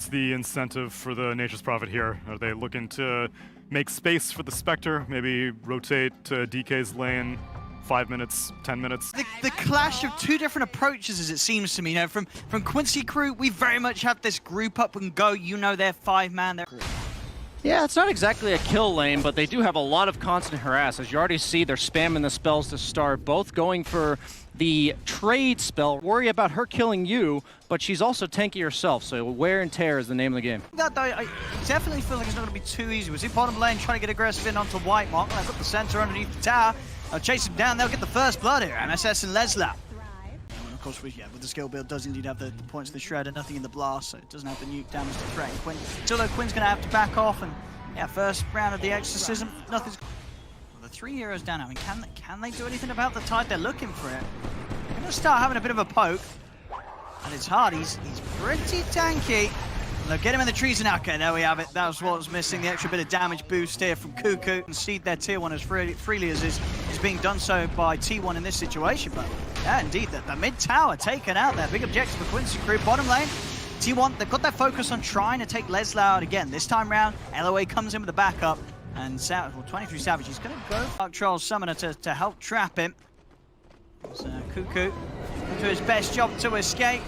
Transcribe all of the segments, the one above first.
What's the incentive for the Nature's Prophet here? Are they looking to make space for the Spectre, maybe rotate to DK's lane 5 minutes, 10 minutes? The clash of two different approaches, as it seems to me. You know, from Quincy crew, we very much have this group up and go. You know, they're 5-man. Yeah, it's not exactly a kill lane, but they do have a lot of constant harass. As you already see, they're spamming the spells to start, both going for the trade spell. Worry about her killing you, but she's also tanky herself, so wear and tear is the name of the game. That though, I definitely feel like it's not going to be too easy. We see bottom lane trying to get aggressive in onto White Mark. They've got the center underneath the tower. They'll chase him down, they'll get the first blood here. MSS and Leslau. And of course, with the skill build, does indeed have the points of the Shredder, nothing in the blast, so it doesn't have the nuke damage to threaten Quinn. Until though Quinn's going to have to back off, and yeah, first round of the exorcism, nothing's... Well, the 3 heroes down. I mean, can they do anything about the tide? They're looking for it. They're going to start having a bit of a poke, and it's hard. He's pretty tanky. They'll get him in the trees, and okay, there we have it. That was what was missing, the extra bit of damage boost here from Cuckoo. And seed their tier 1 as freely as is being done so by T1 in this situation. But yeah, indeed, the mid tower taken out there. Big objective for Quincy crew. Bottom lane, T1, they've got their focus on trying to take Leslau out again. This time round, LOA comes in with the backup, and 23 Savage, he's going to go Dark Troll Summoner to help trap him. So Cuckoo do his best job to escape.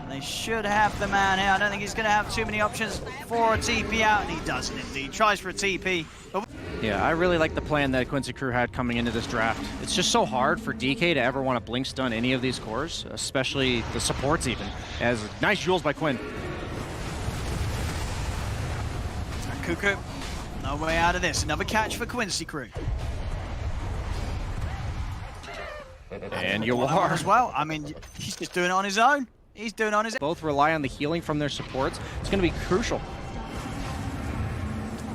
They should have the man here. I don't think he's going to have too many options for a TP out, and he doesn't indeed. Tries for a TP. But yeah, I really like the plan that Quincy crew had coming into this draft. It's just so hard for DK to ever want to blink stun any of these cores, especially the supports even. As nice jewels by Quinn. Cuckoo, no way out of this. Another catch for Quincy crew. And you are as well. I mean, he's just doing it on his own. He's doing it on his own. Both rely on the healing from their supports. It's going to be crucial.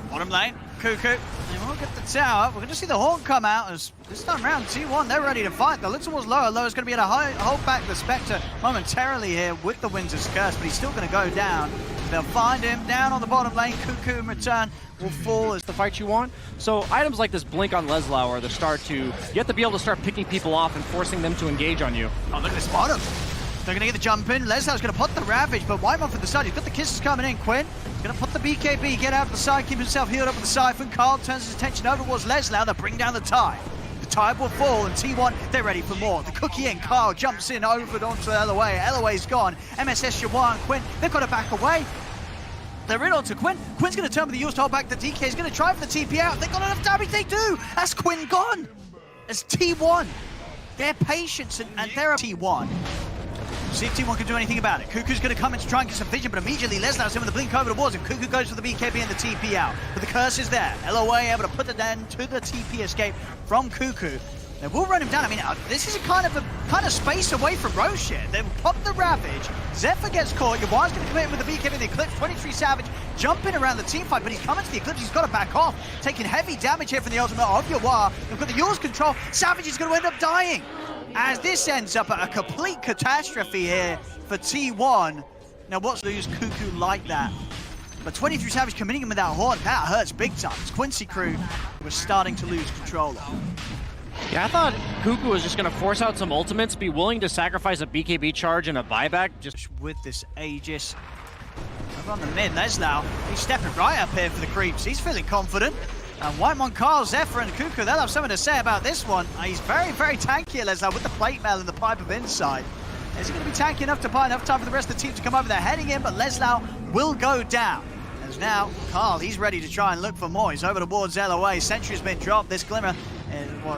Bottom lane, Cuckoo. They won't get the tower. We're going to see the Horn come out as this time round T1, they're ready to fight. The little was lower. Lower's going to be able to hold back the Spectre momentarily here with the Windsor's Curse, but he's still going to go down. They'll find him down on the bottom lane. Cuckoo in return will fall as the fight you want. So items like this blink on Leslau are the start to, you have to be able to start picking people off and forcing them to engage on you. Oh, look at this bottom. They're going to get the jump in. Leslau's going to put the Ravage, but White Mark for the side. He's got the kisses coming in. Quinn going to put the BKB, get out of the side, keep himself healed up with the Siphon. Carl turns his attention over towards Leslau. They'll bring down the tide. The tide will fall, and T1, they're ready for more. The cookie in. Carl jumps in over onto LOA. LOA's gone. MSS, Shawan, Quinn, they've got to back away. They're in onto Quinn. Quinn's going to turn with the use to hold back the DK. He's going to try for the TP out. They've got enough damage. They do. That's Quinn gone. As T1. Their patience and their T1. See if T1 can do anything about it. Cuckoo's going to come in to try and get some vision, but immediately Leslau's in with the blink over towards him. Cuckoo goes for the BKB and the TP out. But the curse is there. LOA able to put it end to the TP escape from Cuckoo. They will run him down. I mean, this is a kind of space away from Roche here. They've popped the Ravage. Zephyr gets caught. Yawar's going to come in with the BKB and the Eclipse. 23 Savage jumping around the team fight, but he's coming to the Eclipse. He's got to back off. Taking heavy damage here from the ultimate of Yawar. They've got the Yawar's control. Savage is going to end up dying. As this ends up a complete catastrophe here for T1. Now, what's lose Cuckoo like that? But 23 Savage committing him with that Horn, that hurts big time. It's Quincy crew was starting to lose control of. Yeah, I thought Cuckoo was just going to force out some ultimates, be willing to sacrifice a BKB charge and a buyback. Just with this Aegis. Over on the mid, Leslau, he's stepping right up here for the creeps. He's feeling confident. And Whitemon, Carl, Zephyr, and Cuckoo, they'll have something to say about this one. He's very, very tanky, Leslau, with the plate mail and the pipe of insight. Is he going to be tanky enough to buy enough time for the rest of the team to come over? They're heading in, but Leslau will go down. As now, Carl, he's ready to try and look for more. He's over towards LOA. Sentry's been dropped. This Glimmer,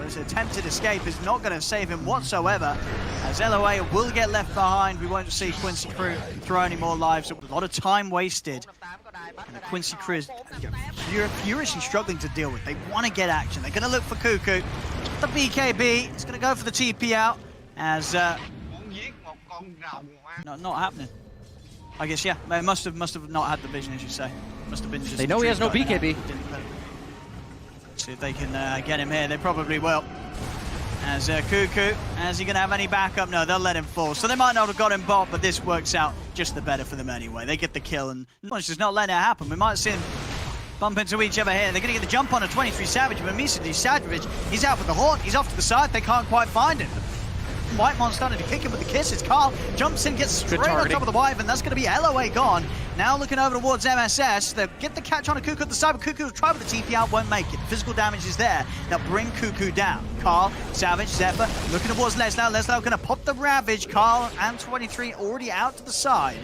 his attempted escape is not going to save him whatsoever. As LOA will get left behind, we won't see Quincy crew throw any more lives. A lot of time wasted. And the Quincy crew is furiously struggling to deal with. They want to get action. They're going to look for Cuckoo. The BKB, it's going to go for the TP out. As not happening. I guess, yeah, they must have not had the vision, as you say. Must have been just. They know he has no BKB. See if they can get him here. They probably will. As Cuckoo, is he going to have any backup? No, they'll let him fall. So they might not have got him bot, but this works out just the better for them anyway. They get the kill, and it's just not letting it happen. We might see them bump into each other here. They're going to get the jump on a 23 Savage, but immediately Savage, he's out with the Horn. He's off to the side. They can't quite find him. Whitemon starting to kick him with the kisses. Carl jumps in, gets straight on top of the Wyvern. That's going to be LOA gone. Now looking over towards MSS. They'll get the catch on a Cuckoo at the side, but Cuckoo will try with the TP out, won't make it. Physical damage is there. They'll bring Cuckoo down. Carl, Savage, Zephyr looking towards Leslau. Leslau going to pop the Ravage. Carl and 23 already out to the side.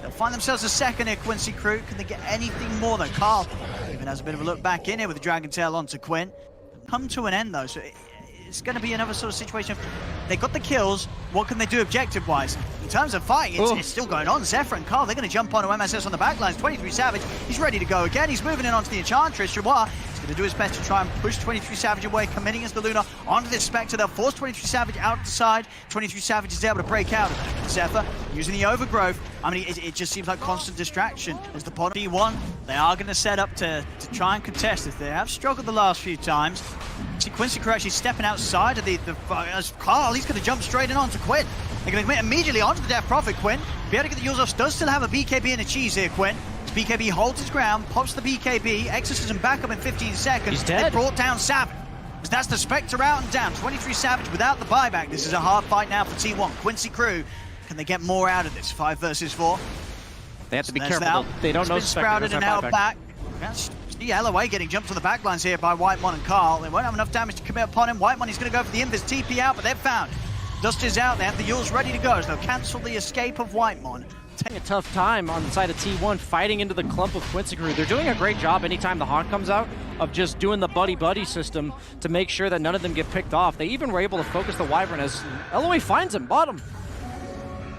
They'll find themselves a second here, Quincy Crew. Can they get anything more though? Carl even has a bit of a look back in here with the Dragon Tail onto Quinn. Come to an end though, so it's going to be another sort of situation. They got the kills. What can they do objective-wise? In terms of fighting, it's still going on. Zephyr and Carl, they're going to jump onto MSS on the backlines. 23 Savage, he's ready to go again. He's moving in onto the Enchantress. Jawar, he's going to do his best to try and push 23 Savage away, committing as the Luna onto this Spectre. They'll force 23 Savage out the side. 23 Savage is able to break out of it. Zephyr using the Overgrowth. I mean, it just seems like constant distraction. As the bottom D1, they are going to set up to try and contest this. They have struggled the last few times. See Quincy Crew actually stepping outside of the as Carl, he's going to jump straight in onto Quinn. They're going to commit immediately onto the Death Prophet. Quinn, be able to get the Yules off, does still have a BKB and a cheese here, Quinn. BKB holds his ground, pops the BKB, Exorcism back up in 15 seconds. He's dead. They brought down Savage. That's the Spectre out and down. 23 Savage without the buyback. This is a hard fight now for T1. Quincy Crew, can they get more out of this? 5 versus 4. They have to be careful. They don't know Sprouted and out back. See LOA getting jumped on the backlines here by Whitemon and Carl. They won't have enough damage to commit upon him. Whitemon, he's going to go for the invis TP out, but they've found Dust is out. They have the Yules ready to go as they'll cancel the escape of Whitemon. Taking a tough time on the side of T1, fighting into the clump of Quincy Crew. They're doing a great job anytime the Haunt comes out of just doing the buddy-buddy system to make sure that none of them get picked off. They even were able to focus the Wyvern as LOA finds him, bottom.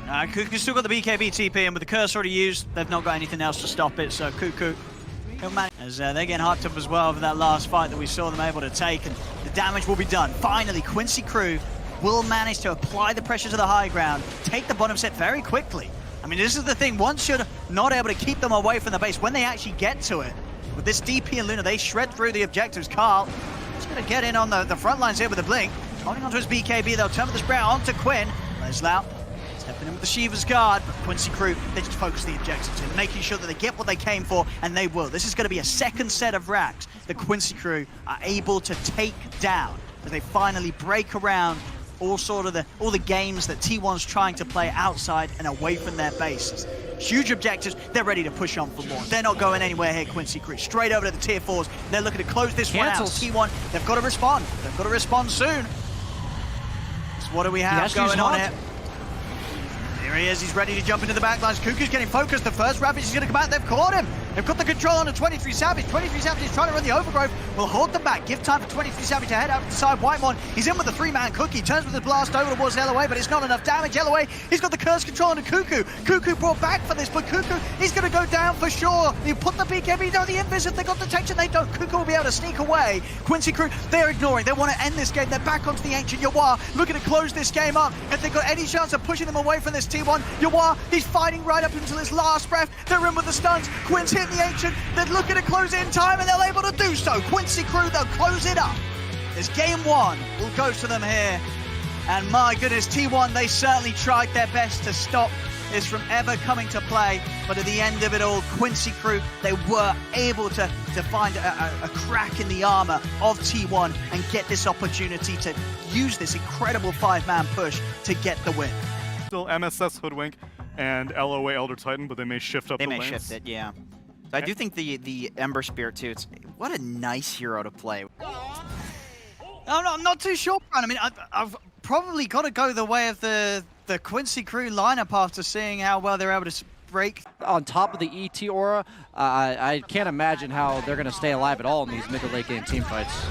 Cuckoo's still got the BKB TP, and with the curse already used, they've not got anything else to stop it, so Cuckoo, as they're getting hyped up as well for that last fight that we saw them able to take, and the damage will be done. Finally, Quincy Crew will manage to apply the pressure to the high ground, take the bottom set very quickly. I mean, this is the thing, once you're not able to keep them away from the base, when they actually get to it, with this DP and Luna, they shred through the objectives. Carl is going to get in on the front lines here with a blink, holding onto his BKB, they'll turn with the sprout onto Quinn. Leslau stepping in with the Shiva's guard, but Quincy Crew, they just focus the objectives in, making sure that they get what they came for, and they will. This is going to be a second set of racks that Quincy Crew are able to take down as they finally break around all the games that T1's trying to play outside and away from their bases. Huge objectives, they're ready to push on for more. They're not going anywhere here, Quincy Crew. Straight over to the tier 4s. They're looking to close this one out. T1, they've got to respond. They've got to respond soon. So what do we have going on here? Here he is, he's ready to jump into the backlines. Cuckoo's getting focused. The first Ravage is going to come out. They've caught him. They've got the control on the 23 Savage. 23 Savage is trying to run the Overgrowth. Will hold them back. Give time for 23 Savage to head out to the side. Whitemon, he's in with the 3-man Cookie. Turns with the blast over towards LOA, but it's not enough damage. LOA, he's got the curse control on the Cuckoo. Cuckoo brought back for this, but Cuckoo, he's going to go down for sure. You put the BKB down the invis. If they got detection, they don't. Cuckoo will be able to sneak away. Quincy Crew, they're ignoring. They want to end this game. They're back onto the Ancient. Yawar looking to close this game up. If they've got any chance of pushing them away from this T1, Yawar, he's fighting right up until his last breath. They're in with the stuns. Quinn's hitting the Ancient. They're looking to close it in time, and they're able to do so. Quincy Crew, they'll close it up. As game 1 will go to them here. And my goodness, T1, they certainly tried their best to stop this from ever coming to play. But at the end of it all, Quincy Crew, they were able to find a crack in the armor of T1 and get this opportunity to use this incredible 5-man push to get the win. Still MSS Hoodwink and LOA Elder Titan, but they may shift up the lanes. They may shift it, yeah. So I do think the Ember Spirit too, what a nice hero to play. I'm not too sure, Brian. I mean, I've probably got to go the way of the Quincy Crew lineup after seeing how well they're able to break. On top of the ET aura, I can't imagine how they're going to stay alive at all in these mid to late game team fights.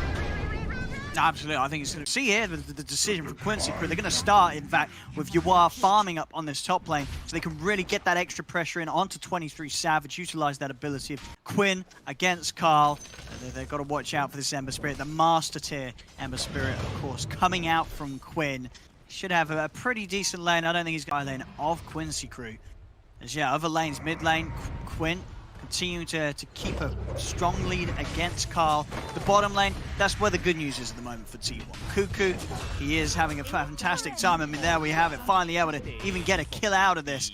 Absolutely, I think it's going to see here the decision from Quincy Crew. They're going to start, in fact, with Yawar farming up on this top lane so they can really get that extra pressure in onto 23 Savage, utilize that ability of Quinn against Carl. They've got to watch out for this Ember Spirit, the master tier Ember Spirit, of course, coming out from Quinn. Should have a pretty decent lane. I don't think he's got a lane of Quincy Crew. As yeah, other lanes, mid lane, Quinn continue to keep a strong lead against Carl. The bottom lane, that's where the good news is at the moment for T1. Cuckoo, he is having a fantastic time. I mean, there we have it, finally able to even get a kill out of this.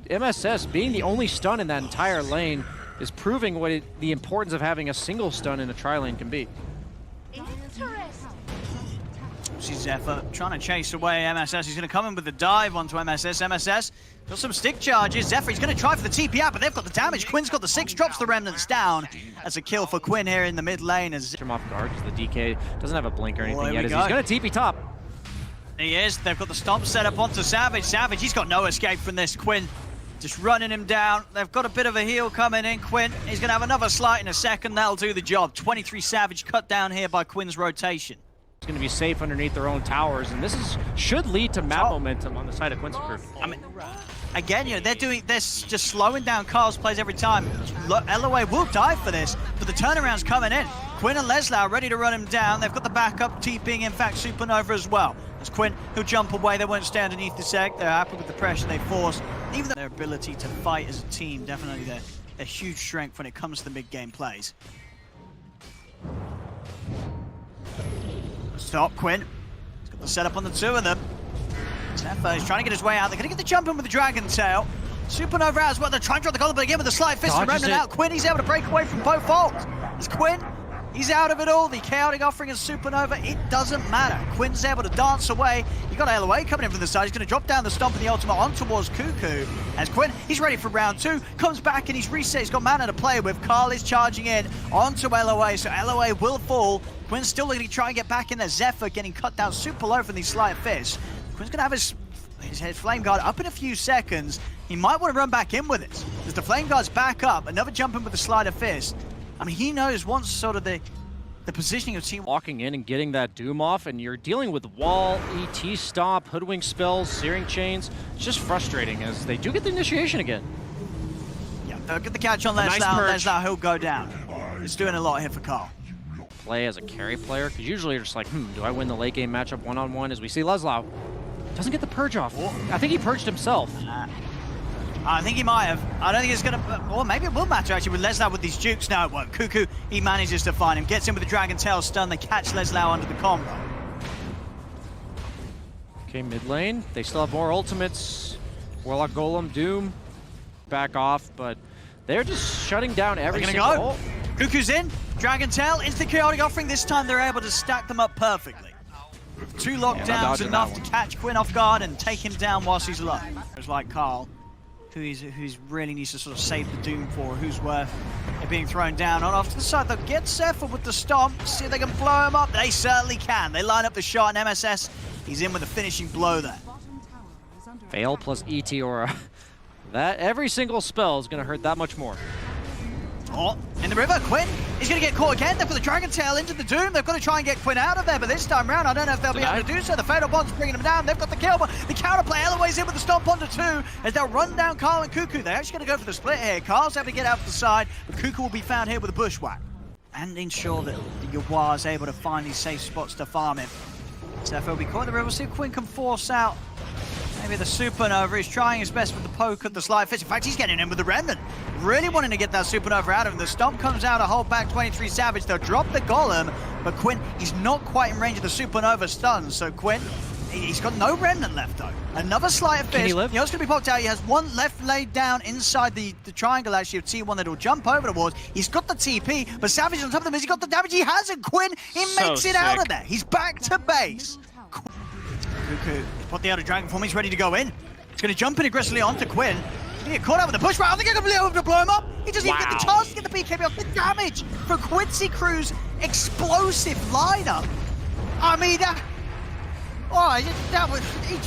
MSS being the only stun in that entire lane is proving what the importance of having a single stun in a tri-lane can be. See Zephyr trying to chase away MSS. He's going to come in with the dive onto MSS. MSS got some stick charges. Zephyr, he's going to try for the TP out, but they've got the damage. Quinn's got the 6, drops the Remnants down. That's a kill for Quinn here in the mid lane. As Him off guard because the DK doesn't have a blink or anything yet. He's going to TP top. He is. They've got the stomp set up onto Savage. Savage, he's got no escape from this. Quinn just running him down. They've got a bit of a heal coming in. Quinn, he's going to have another slight in a second. That'll do the job. 23 Savage cut down here by Quinn's rotation. It's going to be safe underneath their own towers, and this should lead to map momentum on the side of Quincy crew. I mean, again, you know, they're just slowing down Carl's plays every time. LOA will dive for this, but the turnaround's coming in. Quinn and Leslau ready to run him down. They've got the backup TPing, in fact, Supernova as well. As Quinn, he'll jump away. They won't stay underneath this egg. They're happy with the pressure they force. Even their ability to fight as a team, definitely their huge strength when it comes to the mid-game plays. Stop, Quinn. He's got the setup on the 2 of them. Zephyr is trying to get his way out. They're going to get the jump in with the Dragon Tail. Supernova out as well. They're trying to drop the golem, but again with the slight fist and Remnant out. Quinn, he's able to break away from both ults. As Quinn, he's out of it all. The chaotic offering is Supernova. It doesn't matter. Quinn's able to dance away. You got LOA coming in from the side. He's going to drop down the stomp and the ultimate on towards Cuckoo. As Quinn, he's ready for round 2. Comes back and he's reset. He's got mana to play with. Carl is charging in onto LOA, so LOA will fall. Quinn's still going to try and get back in there. Zephyr getting cut down super low from these slight fists. Quinn's going to have his flame guard up in a few seconds. He might want to run back in with it. As the flame guard's back up, another jump in with the slider fist. I mean, he knows once sort of the positioning of team. Walking in and getting that Doom off, and you're dealing with wall, ET stop, hoodwink spells, searing chains. It's just frustrating as they do get the initiation again. Yeah, they'll get the catch on Leslau. Nice Leslau, he'll go down. It's doing a lot here for Carl. Play as a carry player, because usually you're just like, do I win the late game matchup one-on-one? As we see Leslau doesn't get the purge off. I think he purged himself. I think he might have. I don't think it's going to... Or maybe it will matter, actually, with Leslau with these jukes. No, it won't. Cuckoo, he manages to find him. Gets in with the Dragon Tail stun. They catch Leslau under the combo. Okay, mid lane. They still have more ultimates. Warlock Golem, Doom, back off, but they're just shutting down every single ult. Cuckoo's in. Dragon Tail into the chaotic offering. This time they're able to stack them up perfectly. 2 lockdowns enough to catch Quinn off guard and take him down whilst he's low. It's like Carl, who's really needs to sort of save the Doom for, who's worth it being thrown down. On off to the side, they'll get Zephyr with the stomp, see if they can blow him up. They certainly can. They line up the shot, and MSS, he's in with a finishing blow there. Fail plus ET Aura. That every single spell is going to hurt that much more. Oh, in the river, Quinn is going to get caught again. They've got the Dragon Tail into the Doom. They've got to try and get Quinn out of there, but this time around, I don't know if they'll be able to do so. The Fatal Bond's bringing them down. They've got the kill, but the counterplay, LOA's in with the stomp onto 2 as they'll run down Carl and Cuckoo. They're actually going to go for the split here. Carl's having to get out to the side, but Cuckoo will be found here with a bushwhack. And ensure that Yawar is able to find these safe spots to farm him. Zephyr will be caught in the river. We'll see if Quinn can force out maybe the Supernova. He's trying his best with the poke at the slide fist. In fact, he's getting in with the Remnant. Really wanting to get that Supernova out of him. The stomp comes out to hold back 23 Savage. They'll drop the Golem, but Quinn, he's not quite in range of the Supernova stun. So Quinn, he's got no Remnant left though. Another slight fist. You know it's going to be popped out. He has one left laid down inside the triangle actually of T1 that will jump over towards. He's got the TP, but Savage on top of him, has he got the damage? He hasn't. Quinn, he makes it out of there. He's back to base. Cuckoo, put the outer dragon form, he's ready to go in. He's going to jump in aggressively onto Quinn. He's going to get caught out with the push. I think I'm going to be able to blow him up. He doesn't even get the chance to get the BKB off. The damage for Quincy Crew's explosive lineup. I mean,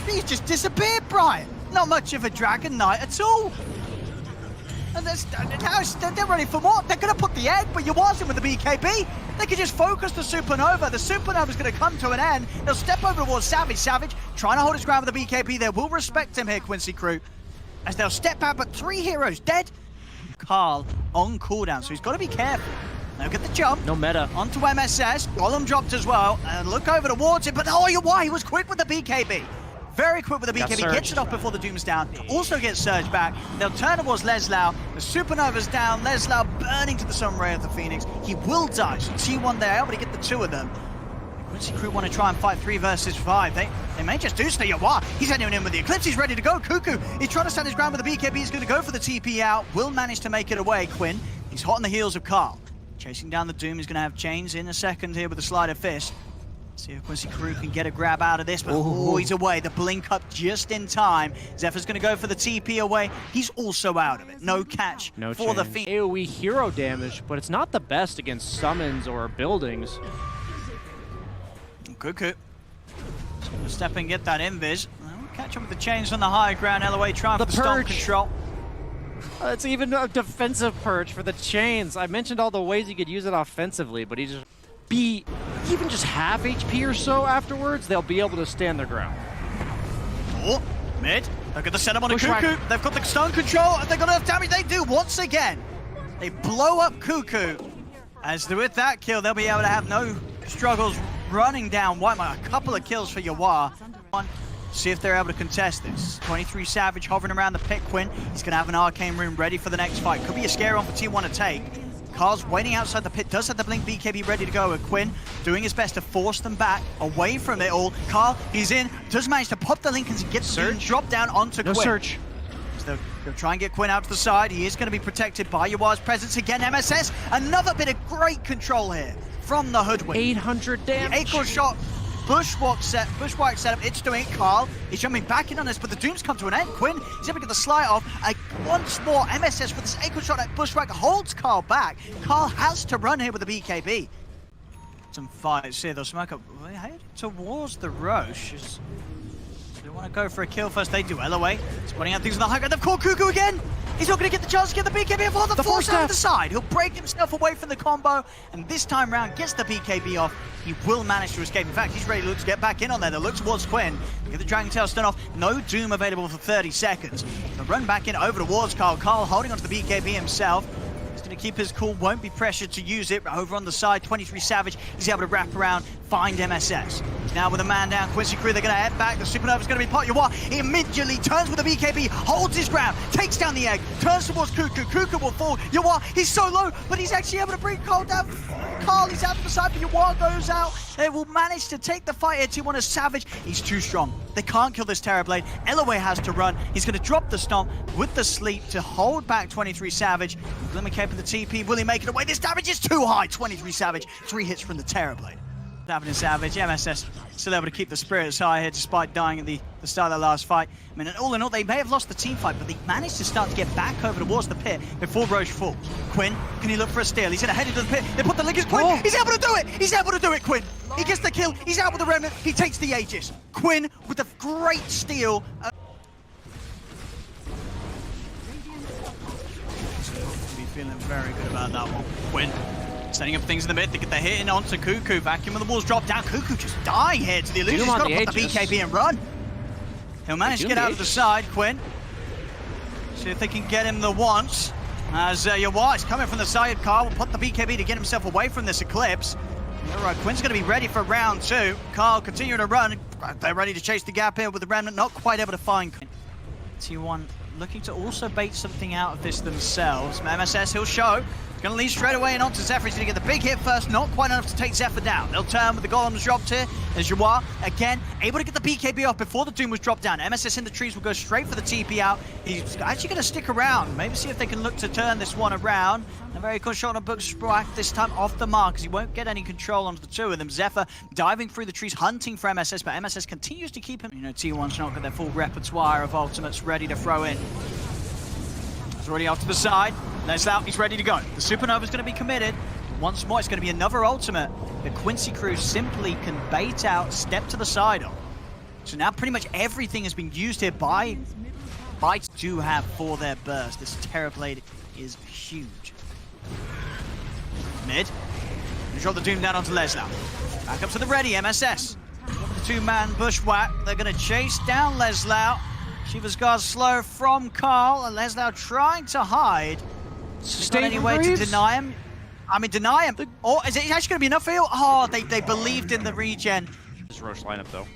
he just disappeared, Brian. Not much of a Dragon Knight at all. And they're ready for more. They're going to put the egg, but Yawar's in with the BKB. They can just focus the Supernova. The Supernova's going to come to an end. They'll step over towards Savage. Savage trying to hold his ground with the BKB. They will respect him here, Quincy Crew. As they'll step out, but 3 heroes dead. Carl on cooldown, so he's got to be careful. They'll get the jump. No meta. Onto MSS. Golem dropped as well. And look over towards it, but Yawar, he was quick with the BKB. Very quick with the BKB, gets it off before the Doom's down. Also gets Surge back. They'll turn towards Leslau. The Supernova's down. Leslau burning to the Sun Ray of the Phoenix. He will die. So T1 there, able to get the 2 of them. Quincy Crew want to try and fight 3 versus 5. They may just do so. Yawar, he's heading in with the Eclipse. He's ready to go. Cuckoo, he's trying to stand his ground with the BKB. He's going to go for the TP out. Will manage to make it away. Quinn, he's hot on the heels of Carl. Chasing down the Doom. He's going to have chains in a second here with the slider fist. See if Quincy Crew can get a grab out of this, but he's away. The blink up just in time. Zephyr's going to go for the TP away. He's also out of it. No catch for the Fiend. AoE hero damage, but it's not the best against summons or buildings. Cuckoo. Just going to step in and get that invis. Catch up with the chains on the high ground. LOA trying for the stomp control. It's even a defensive purge for the chains. I mentioned all the ways you could use it offensively, but he just be even just half HP or so afterwards, they'll be able to stand their ground. Oh, mid. Look at the setup on a Cuckoo. They've got the stun control, and they've got enough damage. They do once again. They blow up Cuckoo. As with that kill, they'll be able to have no struggles running down Whitemite. A couple of kills for Yawar. See if they're able to contest this. 23 Savage hovering around the pit. Quinn, he's going to have an arcane rune ready for the next fight. Could be a scary one for T1 to take. Carl's waiting outside the pit, does have the blink BKB ready to go, with Quinn doing his best to force them back away from it all. Carl, he's in, does manage to pop the Lincolns and get the drop down onto Quinn. Search. So they'll try and get Quinn out to the side. He is going to be protected by Yawar's presence again. MSS, another bit of great control here from the Hoodwink. 800 damage. The acorn shot. Bushwhack setup, it's doing it. Carl is jumping back in on this, but the Dooms come to an end. Quinn is able to get the slide off. Once more, MSS with this acorn shot at Bushwhack holds Carl back. Carl has to run here with the BKB. Some fights here, they'll smoke up. We're heading towards the Roche. They want to go for a kill first. They do. LOA spotting out things on the high ground. They've caught Cuckoo again. He's not going to get the chance to get the BKB off on the force out of the side. He'll break himself away from the combo, and this time round gets the BKB off. He will manage to escape. In fact, he's ready to look to get back in on there. They'll look towards Quinn. Get the Dragon Tail stun off. No Doom available for 30 seconds. The run back in over towards Carl. Carl holding onto the BKB himself. He's going to keep his cool, won't be pressured to use it. Over on the side, 23 Savage. He's able to wrap around, find MSS. Now with a man down, Quincy Crew, they're going to head back. The Supernova's going to be pot. Yawar, he immediately turns with the BKB, holds his ground, takes down the egg, turns towards Cuckoo. Cuckoo will fall. Yawar, he's so low, but he's actually able to bring Carl down. Carl, he's out to the side, but Yawar goes out. They will manage to take the fight here. T1 is Savage. He's too strong. They can't kill this Terrorblade. LOA has to run. He's going to drop the stomp with the sleep to hold back 23 Savage. Glimmer Cape with the TP. Will he make it away? This damage is too high. 23 Savage. 3 hits from the Terrorblade. Happening Savage. MSS still able to keep the spirits high here despite dying at the start of the last fight. I mean, all in all, they may have lost the team fight, but they managed to start to get back over towards the pit before Roche falls. Quinn, can he look for a steal? He's going to head into the pit. They put the Lickers. Quinn, he's able to do it! He's able to do it, Quinn! He gets the kill. He's out with the Remnant. He takes the Aegis. Quinn with a great steal. Be feeling very good about that one. Quinn setting up things in the mid. They get the hit in onto Cuckoo. Vacuum of the walls drop down. Cuckoo just dying here to the illusion. He's got to put the BKB and run. He'll manage to get out of the side. Quinn. See if they can get him the once. As Yawar is coming from the side. Carl will put the BKB to get himself away from this Eclipse. All right, Quinn's going to be ready for round 2. Carl continuing to run. They're ready to chase the gap here with the Remnant. Not quite able to find Quinn. T1 looking to also bait something out of this themselves. MSS, he'll show. Going to lead straight away and onto Zephyr. He's going to get the big hit first. Not quite enough to take Zephyr down. They'll turn with the golems dropped here. As Yawar, again, able to get the BKB off before the Doom was dropped down. MSS in the trees will go straight for the TP out. He's actually going to stick around. Maybe see if they can look to turn this one around. A very good shot on Bushwhack, this time off the mark, because he won't get any control onto the two of them. Zephyr diving through the trees, hunting for MSS, but MSS continues to keep him. You know, T1's not got their full repertoire of ultimates ready to throw in. He's already off to the side. That's out, he's ready to go. The Supernova's going to be committed. Once more, it's going to be another ultimate. The Quincy Crew simply can bait out, step to the side on. So now pretty much everything has been used here by do have for their burst. This Terrorblade is huge. Mid. Drop the Doom down onto Leslau. Back up to the ready, MSS. The two-man Bushwhack. They're going to chase down Leslau. Shiva's Guard slow from Carl, and Leslau trying to hide. Got any way to deny him? I mean, deny him. Or is it actually going to be enough for you? Oh, they believed in the regen. This Roche lineup, though.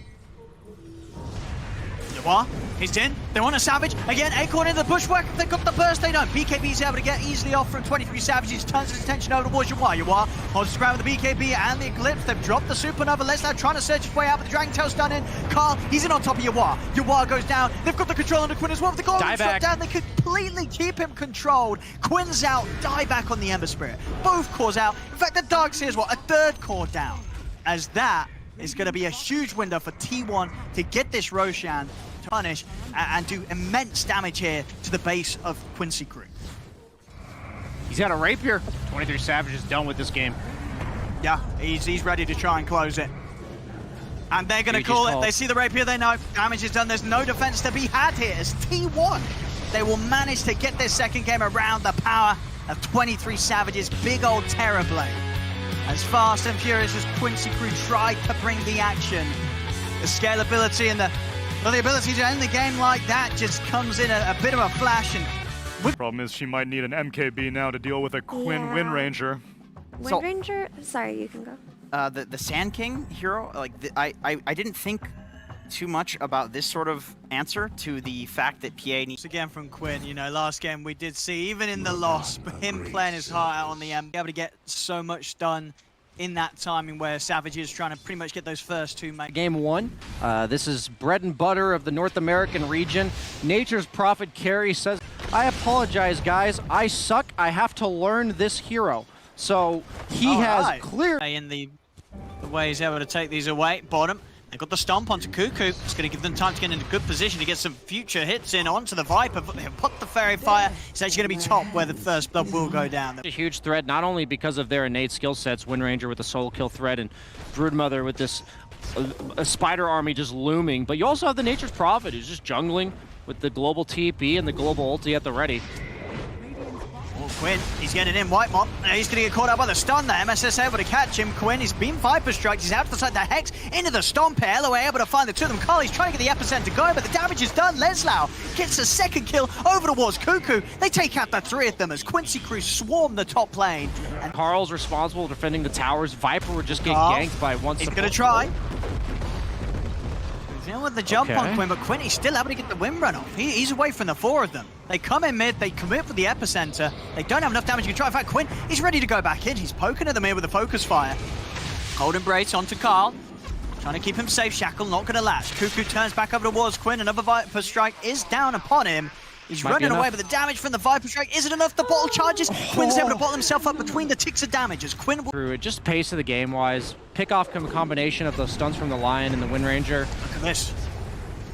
Yawar, he's in. They want a Savage. Again, Acorn in the Bushwhack. They've got the burst. They don't. BKB's able to get easily off from 23 Savages. Turns his attention over towards Yawar. Yawar holds his ground with the BKB and the Eclipse. They've dropped the Supernova. Leslau trying to search his way out, but the Dragon Tail's done in. Carl, he's in on top of Yawar. Yawar goes down. They've got the control on the Quinn as well. With the goal shot down, they completely keep him controlled. Quinn's out. Die back on the Ember Spirit. Both cores out. In fact, the Darkseer's what? A third core down. As that is going to be a huge window for T1 to get this Roshan to punish and do immense damage here to the base of Quincy Crew. He's got a rapier. 23 Savage is done with this game. Yeah, he's ready to try and close it. And they're going to call it. They see the rapier, they know damage is done. There's no defense to be had here. As T1, they will manage to get this second game around the power of 23 Savage's big old Terror Blade. As fast and furious as Quincy Crew tried to bring the action, the scalability and the ability to end the game like that just comes in a bit of a flash. And Problem is she might need an MKB now to deal with a Quinn Wind Ranger. Wind Ranger? Sorry, you can go. The Sand King hero, like I didn't think too much about this sort of answer to the fact that PA needs. again from Quinn, you know, last game we did see, even in the loss, but him playing his heart out on the end, be able to get so much done in that timing where Savage is trying to pretty much get those first two mates. Game 1. This is bread and butter of the North American region. Nature's Prophet Carry says, I apologize, guys. I suck. I have to learn this hero. So he has clear. In the way he's able to take these away. Bottom. They've got the stomp onto Cuckoo. It's going to give them time to get into a good position to get some future hits in onto the Viper. He'll put the Fairy Fire. It's actually going to be top where the first blood will go down. A huge threat, not only because of their innate skill sets, Wind Ranger with the solo kill threat and Broodmother with this a spider army just looming, but you also have the Nature's Prophet who's just jungling with the global TP and the global ulti at the ready. Quinn, he's getting in. Whitemon, he's going to get caught out by the stun there. MSS able to catch him. Quinn, he's been Viper Striked. He's out to the side. The Hex into the Stomp here. LOA able to find the two of them. Carly's trying to get the epicenter going, but the damage is done. Leslau gets a second kill over towards Cuckoo. They take out the three of them as Quincy Crew swarm the top lane. And Carl's responsible for defending the towers. Viper would just get ganked by one support. He's going to try. He's in with the jump on Quinn, but Quinn, he's still able to get the wind run off. He's away from the four of them. They come in mid, they commit for the epicenter. They don't have enough damage to try. In fact, Quinn, he's ready to go back in. He's poking at them here with a focus fire. Cold Embrace onto Carl. Trying to keep him safe. Shackle not going to latch. Cuckoo turns back over towards Quinn. Another Viper Strike is down upon him. He's running away, but the damage from the Viper Strike isn't enough. The bottle charges. Quinn's able to bottle himself up between the ticks of damage as Quinn will... Through it, just pace of the game-wise. Pick off combination of those stunts from the Lion and the Wind Ranger. Look at this.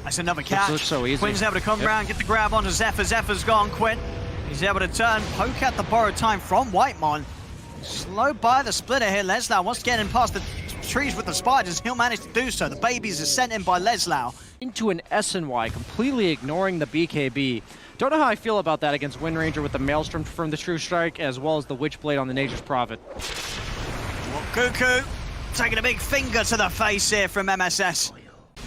That's another catch. Looks so easy. Quinn's able to come around, get the grab onto Zephyr. Zephyr's gone. Quinn, he's able to turn, poke at the borrowed time from Whitemon. Slowed by the splitter here. Leslau wants to get in past the trees with the spiders. He'll manage to do so. The babies are sent in by Leslau. Into an SNY, completely ignoring the BKB. Don't know how I feel about that against Wind Ranger with the Maelstrom from the True Strike, as well as the Witchblade on the Nature's Prophet. Well, Cuckoo taking a big finger to the face here from MSS.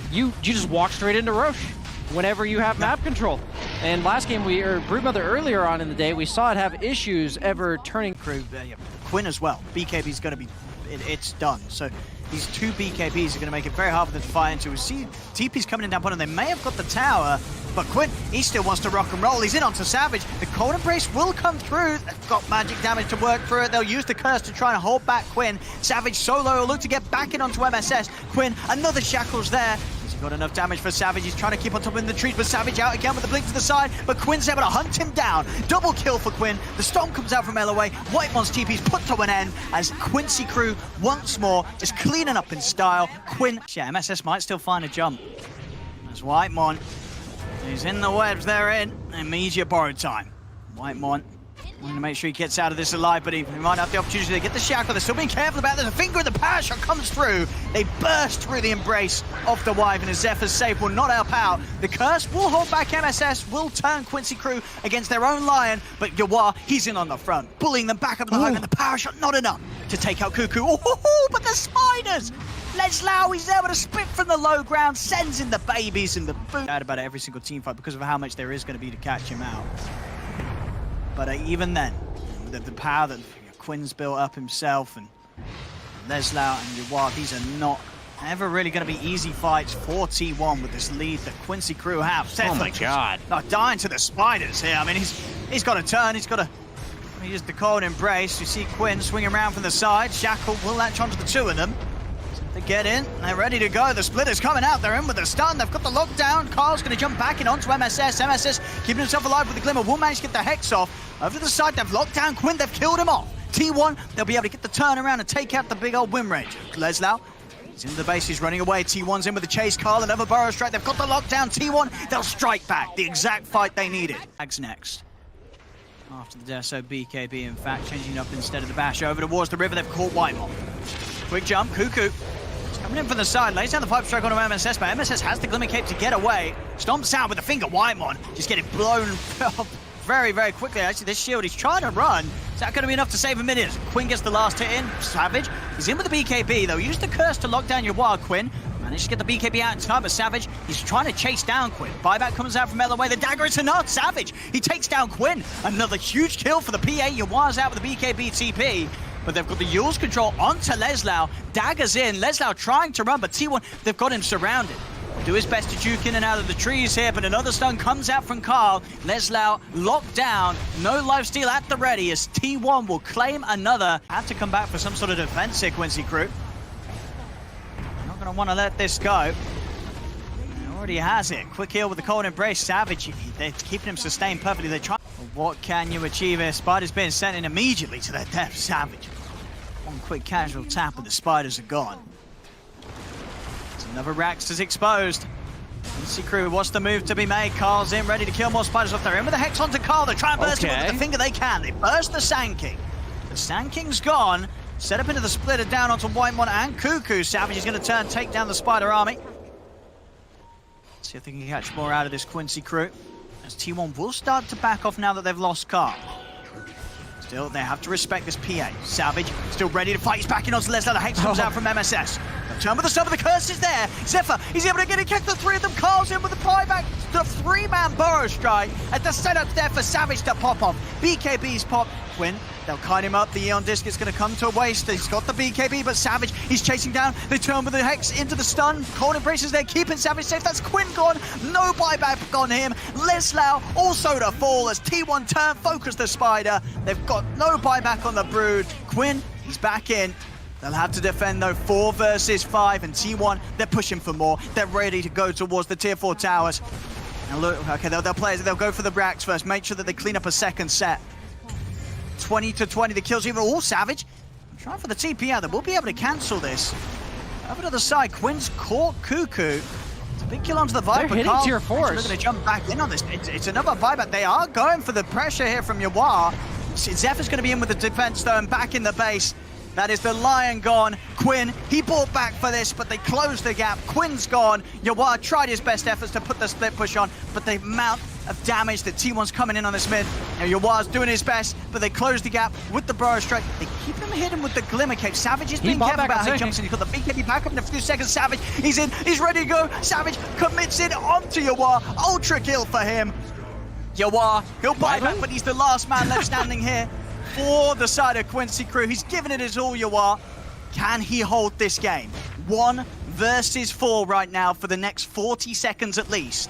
You just walk straight into Roche whenever you have map control. And last game, Broodmother earlier on in the day, we saw it have issues ever turning. Quinn as well. BKB's going to be, it's done. So these two BKBs are going to make it very hard for them to fight into. We see TP's coming in down bottom. They may have got the tower, but Quinn, he still wants to rock and roll. He's in onto Savage. The Cold Embrace will come through. They've got magic damage to work through it. They'll use the curse to try and hold back Quinn. Savage solo will look to get back in onto MSS. Quinn, another Shackles there. He's got enough damage for Savage. He's trying to keep on top in the trees, but Savage out again with the blink to the side. But Quinn's able to hunt him down. Double kill for Quinn. The Storm comes out from LOA. Whitemon's TP's put to an end as Quincy Crew once more is cleaning up in style. Quinn, yeah, MSS might still find a jump. As Whitemon, he's in the webs they're in. Immediate borrowed time. Whitemon want to make sure he gets out of this alive, but he might have the opportunity to get the shackle. They're still being careful about this. The finger of the power shot comes through. They burst through the embrace of the Wyvern as Zephyr's save will not help out. The curse will hold back MSS, will turn Quincy Crew against their own Lion, but Yawar, he's in on the front, bullying them back up the home, and the power shot not enough to take out Cuckoo. Oh, but the spiders! Leslau, he's able to spit from the low ground, sends in the babies and the boot. Bad about every single team fight because of how much there is going to be to catch him out. But even then, the power that Quinn's built up himself and Leslau and Yawar, these are not ever really going to be easy fights for T1 with this lead that Quincy Crew have. Oh my god. Not dying to the spiders here. I mean, he's got to turn, he's got to use the Cold Embrace. You see Quinn swing around from the side. Shackle will latch onto the two of them. They get in, they're ready to go. The splitter's coming out, they're in with the stun. They've got the lockdown. Carl's going to jump back in onto MSS. MSS keeping himself alive with the glimmer. Will manage to get the Hex off. Over to the side, they've locked down Quinn. They've killed him off. T1, they'll be able to get the turnaround and take out the big old Wind Ranger. Leslau He's in the base, he's running away. T1's in with the chase. Carl, another burrow strike. They've got the lockdown. T1, they'll strike back. The exact fight they needed. Ags next. After the Deso, BKB, in fact, changing up instead of the bash over towards the river. They've caught Whitemon. Quick jump, Cuckoo. He's coming in from the side, lays down the 5-strike on MSS, but MSS has the Glimmer Cape to get away. Stomps out with the finger, Whitemon just getting blown up very, very quickly. Actually, this shield, he's trying to run. Is that going to be enough to save a minute? Quinn gets the last hit in. Savage, he's in with the BKB, though. Use the curse to lock down your wild, Quinn. Managed to get the BKB out in time, but Savage, he's trying to chase down Quinn. Buyback comes out from LOA. The dagger, it's enough. Savage, he takes down Quinn. Another huge kill for the PA. Yawar's out with the BKB TP. But they've got the Yule's control onto Leslau. Daggers in. Leslau trying to run, but T1, they've got him surrounded. Do his best to juke in and out of the trees here, but another stun comes out from Carl. Leslau locked down. No lifesteal at the ready as T1 will claim another. Have to come back for some sort of defense here, Quincy crew. Not going to want to let this go. He already has it. Quick heal with the cold embrace. Savage, they're keeping him sustained perfectly. They try. What can you achieve here? Spider's being sent in immediately to their death. Savage. One quick casual tap and the spiders are gone. Another Rax is exposed. Quincy crew, what's the move to be made? Carl's in, ready to kill more spiders off there. In with the Hex onto Carl. They try and burst him with the finger they can. They burst the Sand King. The Sand King's gone. Set up into the splitter down onto Whitemon and Cuckoo. Savage is going to turn, take down the spider army. See if they can catch more out of this Quincy crew. As T1 will start to back off now that they've lost Carl. Still, they have to respect this PA. Savage, still ready to fight. He's backing onto Lesnar. The Hex comes out from MSS. The turn with the sub of the curse is there. Zephyr, he's able to get it, catch the three of them. Carl's in with the buyback. The three-man burrow strike. At the setup there for Savage to pop off. BKB's pop. Quinn, they'll kite him up. The Eon Disc is going to come to a waste. He's got the BKB, but Savage, he's chasing down. They turn with the Hex into the stun. Cold Embraces there, keeping Savage safe. That's Quinn gone. No buyback on him. Leslau also to fall as T1 turn, focus the spider. They've got no buyback on the Brood. Quinn, he's back in. They'll have to defend though, 4 versus 5, and T1, they're pushing for more. They're ready to go towards the tier 4 towers. Now look, okay, they'll go for the Brax first. Make sure that they clean up a second set. 20-20, the kills even all Savage. I'm trying for the TP out. They will be able to cancel this. Over to the side, Quinn's caught Cuckoo. It's a big kill onto the Viper. They're hitting Carl, tier 4s. They're going to jump back in on this. It's another buyback. They are going for the pressure here from Yawar. Zephyr's going to be in with the defense though, and back in the base. That is the Lion gone. Quinn, he bought back for this, but they closed the gap. Quinn's gone. Yawar tried his best efforts to put the split push on, but the amount of damage that T1's coming in on this mid. Now Yawar's doing his best, but they close the gap with the burrow strike. They keep him hidden with the Glimmer Cape. Savage is being careful about how he jumps in. He's got the BKB back up in a few seconds. Savage, he's in, he's ready to go. Savage commits it onto Yawar. Ultra kill for him. Yawar, he'll buy back, but he's the last man left standing here for the side of Quincy crew. He's given it his all, Yawar. Can he hold this game? 1 versus 4 right now for the next 40 seconds at least.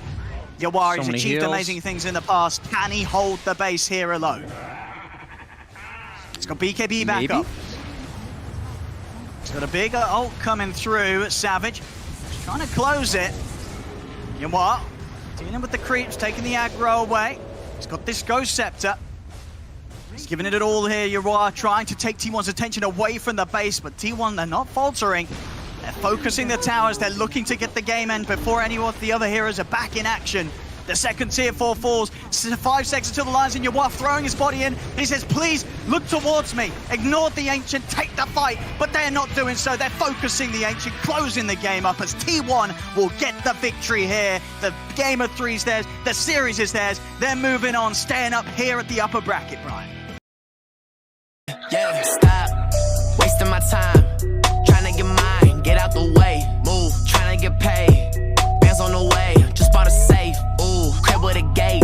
Yawar has achieved amazing things in the past. Can he hold the base here alone? He's got BKB back up. He's got a bigger ult coming through. Savage he's trying to close it. Yawar dealing with the creeps, taking the aggro away. He's got this Ghost Scepter. He's giving it all here. Yawar trying to take T1's attention away from the base, but T1, they're not faltering. They're focusing the towers. They're looking to get the game end before any of the other heroes are back in action. The second tier 4 falls. 5 seconds until the Lions in. Yawar throwing his body in. He says, please look towards me. Ignore the Ancient, take the fight. But they're not doing so. They're focusing the Ancient, closing the game up as T1 will get the victory here. The game of 3's theirs. The series is theirs. They're moving on, staying up here at the upper bracket, Brian. Yeah, stop wasting my time, trying to get mine, get out the way, move, trying to get paid, bands on the way, just bought a safe, ooh, crib with a gate,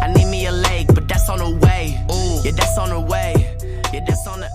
I need me a leg, but that's on the way, ooh, yeah, that's on the way, yeah, that's on the